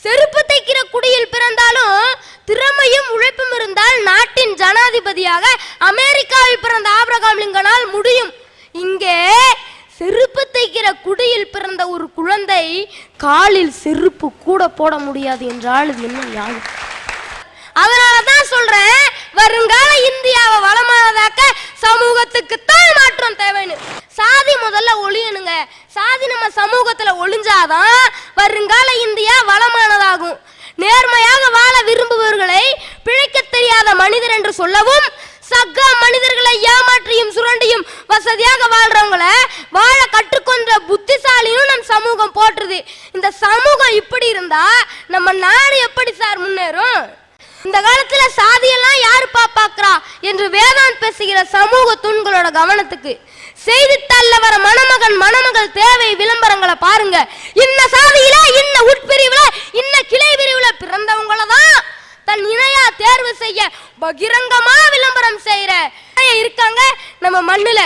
செருப்பு தைக்கிற குடியில் பிறந்தாலும் திறமையும் உழைப்பும் இருந்தால் நாட்டின் ஜனாதிபதியாக அமெரிக்காவில் பிறந்த ஆபிரகாம் லிங்கனால் முடியும். இங்கே செருப்பு தைக்கிற குடியில் பிறந்த ஒரு குழந்தை காலில் செருப்பு கூட போட முடியாது என்றால் இது என்ன நியாயம்? அதனாலதான் சொல்றேன், வருங்கால இந்தியாவை வளமானதாக்க சமூகத்துக்கு தான் மாற்றம் தேவைன்னு. சாதி முதல்ல ஒழியணுங்க. சாதி நம்ம சமூகத்துல ஒழிஞ்சாதான் வருங்கால இந்தியா வளமானதாகும். நேர்மையாக வாழ விரும்புபவர்களை பிழைக்க தெரியாத மனிதர் என்று சொல்லவும், சக மனிதர்களை ஏமாற்றியும் சுரண்டியும் வசதியாக வாழ்றவங்களை வாழ கற்றுக்கொண்ட புத்திசாலியும் நம் சமூகம் போற்றுது. இந்த சமூகம் இப்படி இருந்தா நம்ம நாடு எப்படி சார் முன்னேறும்? இந்த காலத்துல சாதியெல்லாம் யாரு பாக்குறா என்று வேதாந்த் பேசுகிற சமூக தூண்களோட கவனத்துக்கு செய்தித்தாள்ல வர மணமகன் மணமகள் தேவை விளம்பரங்களை பாருங்க. இன்ன சாதியில, இன்ன உட்பிரிவுல, இன்ன கிளை பிரிவுல பிறந்தவங்களதான் தன் இணையா தேர்வு செய்ய பகிரங்கமா விளம்பரம் செய்யற இருக்காங்க நம்ம மண்ணுல.